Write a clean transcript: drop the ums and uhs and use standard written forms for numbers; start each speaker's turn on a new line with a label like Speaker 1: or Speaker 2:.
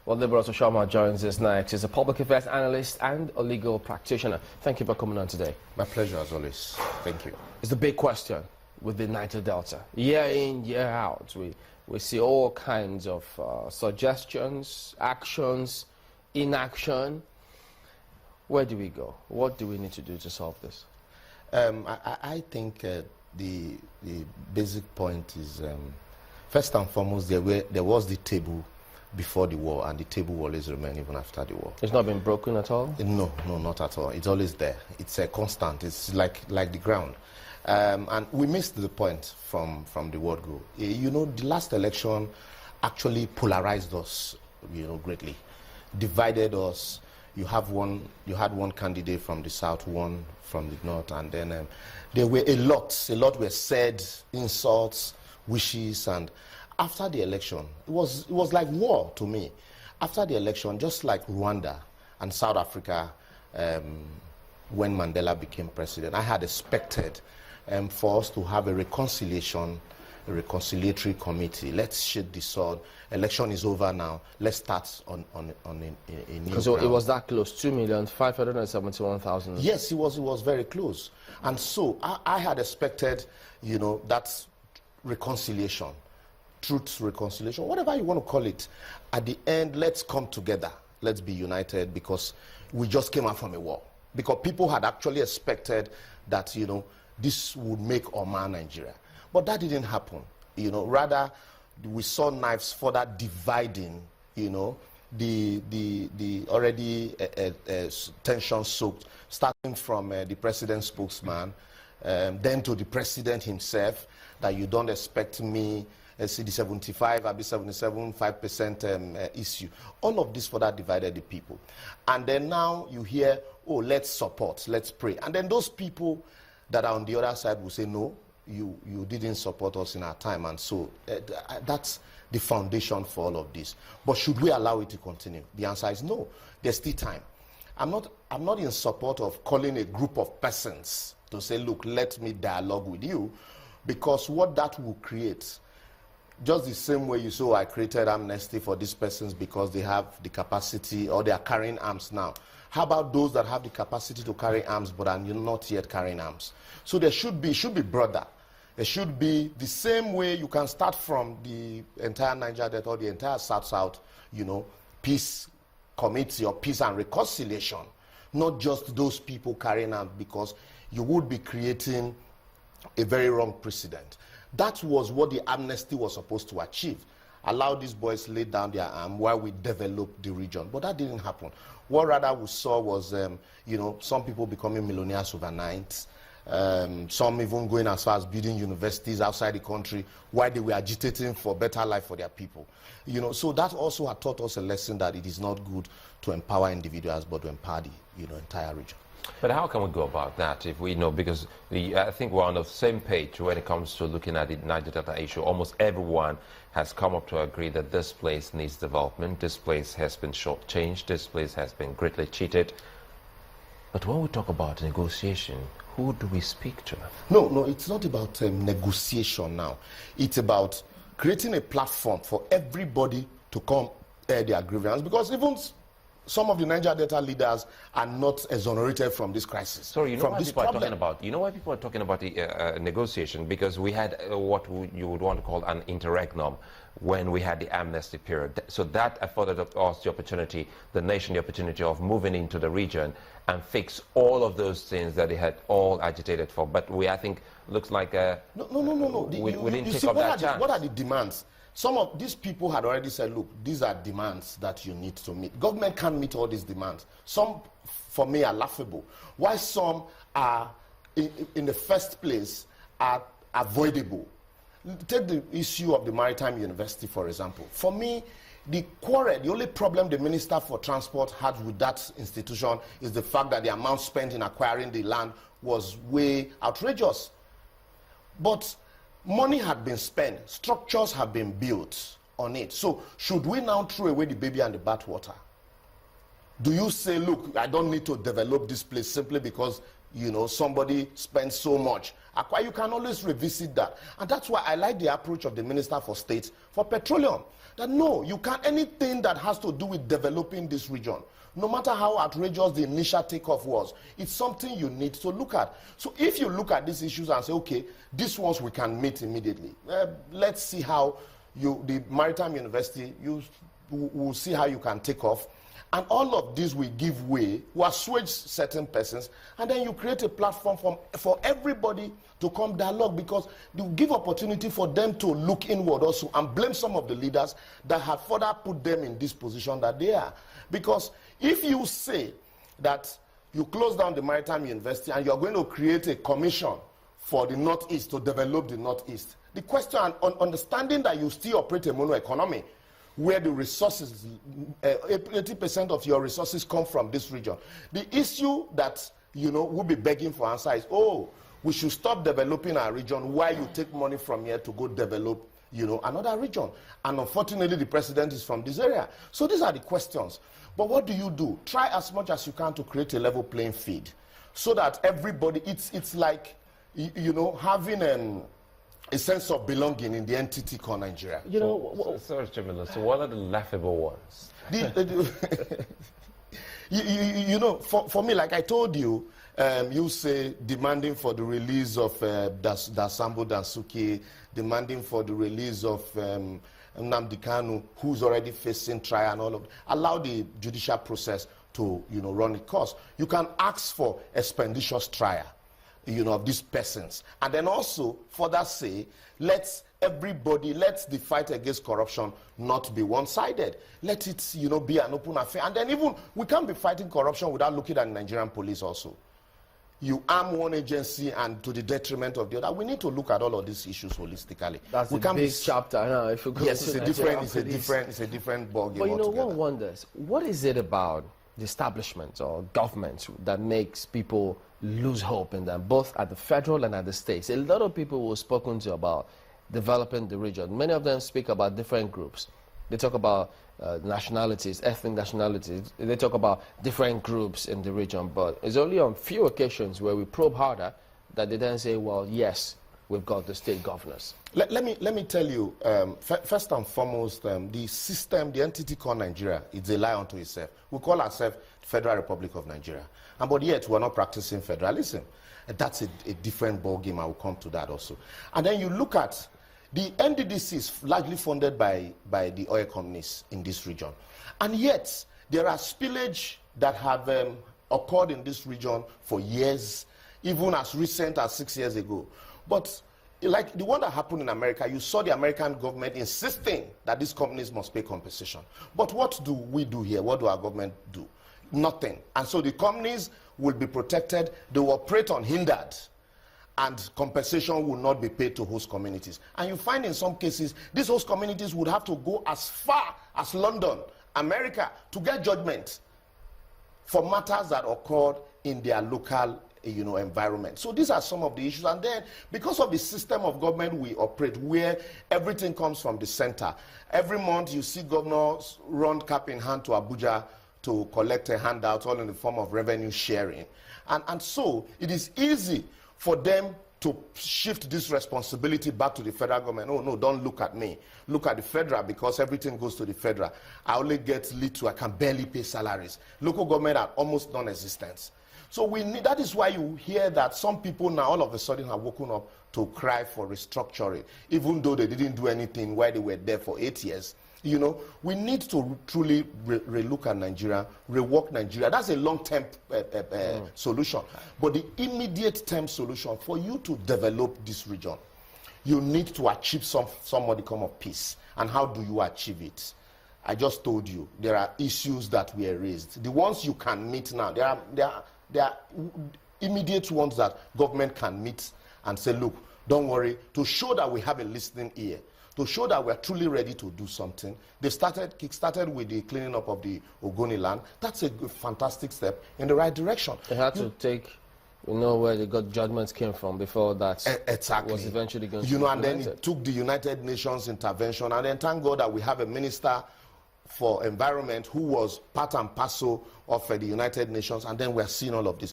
Speaker 1: Well, Liberal Sharma joins us next. He's a public affairs analyst and a legal practitioner. Thank you for coming on today.
Speaker 2: My pleasure, as always. Thank you.
Speaker 1: It's the big question with the Niger Delta. Year in, year out, we see all kinds of suggestions, actions, inaction. Where do we go? What do we need to do to solve this?
Speaker 2: I think the basic point is, first and foremost, there was the table before the war, and the table will always remain even after the war.
Speaker 1: It's not been broken at all?
Speaker 2: No, not at all. It's always there. It's a constant. It's like the ground. And we missed the point from the word go. You know, the last election actually polarized us, greatly, divided us. You had one candidate from the south, one from the north, and then there were a lot were said, insults, wishes, and after the election, it was like war to me. After the election, just like Rwanda and South Africa, when Mandela became president, I had expected for us to have a reconciliatory committee. Let's shed the sword. Election is over now. Let's start on a new
Speaker 1: ground. It was that close, 2,571,000.
Speaker 2: Yes, it was very close. And so I had expected, that reconciliation, truth reconciliation, whatever you want to call it. At the end, let's come together. Let's be united, because we just came out from a war. Because people had actually expected that, this would make or mar Nigeria. But that didn't happen. Rather, we saw knives further dividing, the already tension-soaked, starting from the president's spokesman, then to the president himself, that you don't expect me, see the 75, I'll be 5% issue. All of this further divided the people. And then now you hear, oh, let's support, let's pray. And then those people that are on the other side will say, no, you didn't support us in our time. And so that's the foundation for all of this. But should we allow it to continue? The answer is no. There's still time. I'm not in support of calling a group of persons to say, look, let me dialogue with you, because what that will create, just the same way you saw I created amnesty for these persons because they have the capacity or they are carrying arms now. How about those that have the capacity to carry arms but are not yet carrying arms? So there should be broader. There should be the same way you can start from the entire Niger Delta or the entire South, peace committee or peace and reconciliation, not just those people carrying arms, because you would be creating a very wrong precedent. That was what the amnesty was supposed to achieve. Allow these boys lay down their arm while we develop the region. But that didn't happen. What rather we saw was, some people becoming millionaires overnight, some even going as far as building universities outside the country while they were agitating for better life for their people. So that also had taught us a lesson that it is not good to empower individuals, but to empower the entire region.
Speaker 3: But how can we go about that if we know, because I think we're on the same page when it comes to looking at the Niger Delta issue. Almost everyone has come up to agree that this place needs development, this place has been shortchanged, this place has been greatly cheated. But when we talk about negotiation, who do we speak to?
Speaker 2: No, it's not about negotiation now. It's about creating a platform for everybody to come air their grievance, because even some of the Niger Delta leaders are not exonerated from this crisis.
Speaker 3: Sorry, you know why people are talking about? You know why people are talking about the negotiation? Because we had what you would want to call an interregnum when we had the amnesty period. So that afforded us the opportunity, the nation, the opportunity of moving into the region and fix all of those things that they had all agitated for. But I think, looks like
Speaker 2: no.
Speaker 3: We didn't take
Speaker 2: see,
Speaker 3: up that chance.
Speaker 2: What are the demands? Some of these people had already said, look, these are demands that you need to meet. Government can't meet all these demands. Some, for me, are laughable. Why some are, in the first place, are avoidable. Take the issue of the Maritime University, for example. For me, the only problem the Minister for Transport had with that institution is the fact that the amount spent in acquiring the land was way outrageous. But money had been spent, structures have been built on it. So should we now throw away the baby and the bathwater? Do you say, look, I don't need to develop this place simply because, somebody spent so much? You can always revisit that. And that's why I like the approach of the Minister for State for Petroleum. that no, you can't, anything that has to do with developing this region, no matter how outrageous the initial takeoff was, it's something you need to look at. So if you look at these issues and say, okay, these ones we can meet immediately, let's see how the Maritime University, will see how you can take off. And all of these will give way, will assuage certain persons, and then you create a platform for everybody to come dialogue, because you give opportunity for them to look inward also and blame some of the leaders that have further put them in this position that they are. Because if you say that you close down the Maritime University and you're going to create a commission for the Northeast to develop the Northeast, the question on understanding that you still operate a mono economy, where the resources, 80% of your resources come from this region. The issue that, we'll be begging for answer is, we should stop developing our region while you take money from here to go develop, another region. And unfortunately, the president is from this area. So these are the questions. But what do you do? Try as much as you can to create a level playing field so that everybody, it's like, having a sense of belonging in the entity called Nigeria.
Speaker 3: Sorry, Chairman, so what are the laughable ones?
Speaker 2: For me, like I told you, you say demanding for the release of Dasambo Dansuki, demanding for the release of Nnamdi Kanu, who's already facing trial and all of that. Allow the judicial process to, run its course. You can ask for expeditious trial, of these persons. And then also further say, let the fight against corruption not be one-sided. Let it, be an open affair. And then even, we can't be fighting corruption without looking at the Nigerian police also. You arm one agency and to the detriment of the other. We need to look at all of these issues holistically.
Speaker 1: That's a big chapter now. If you go
Speaker 2: yes, it's a different ballgame.
Speaker 1: But one wonders, what is it about the establishment or government that makes people lose hope in them, both at the federal and at the states? A lot of people were spoken to about developing the region. Many of them speak about different groups. They talk about nationalities, ethnic nationalities. They talk about different groups in the region, but it's only on few occasions where we probe harder that they then say, well, yes, we've got the state governors.
Speaker 2: Let me tell you, first and foremost, the system, the entity called Nigeria, is a lie unto itself. We call ourselves Federal Republic of Nigeria, but yet we're not practicing federalism. And that's a different ballgame. I will come to that also. And then you look at the NDDC is largely funded by the oil companies in this region. And yet, there are spillage that have occurred in this region for years, even as recent as 6 years ago. But like the one that happened in America, you saw the American government insisting that these companies must pay compensation. But what do we do here? What do our government do? Nothing. And so the companies will be protected. They will operate unhindered, and compensation will not be paid to host communities. And you find in some cases, these host communities would have to go as far as London, America, to get judgment for matters that occurred in their local environment. So these are some of the issues. And then, because of the system of government we operate, where everything comes from the center, every month you see governors run cap in hand to Abuja to collect a handout, all in the form of revenue sharing. And so it is easy for them to shift this responsibility back to the federal government. Oh, no, don't look at me. Look at the federal, because everything goes to the federal. I only get little, I can barely pay salaries. Local government are almost non-existent. So that is why you hear that some people now all of a sudden have woken up to cry for restructuring, even though they didn't do anything while they were there for 8 years. We need to truly relook at Nigeria, rework Nigeria. That's a long-term solution. But the immediate term solution, for you to develop this region, you need to achieve some modicum of peace. And how do you achieve it? I just told you, there are issues that were raised. The ones you can meet now, there are immediate ones that government can meet and say, look, don't worry, to show that we have a listening ear, to show that we're truly ready to do something. They kick-started with the cleaning up of the Ogoni land. That's a fantastic step in the right direction.
Speaker 1: They had to take, where the judgments came from before that
Speaker 2: exactly
Speaker 1: was eventually going to be
Speaker 2: and then it took the United Nations intervention, and then thank God that we have a minister for environment who was part and parcel of the United Nations, and then we're seeing all of this.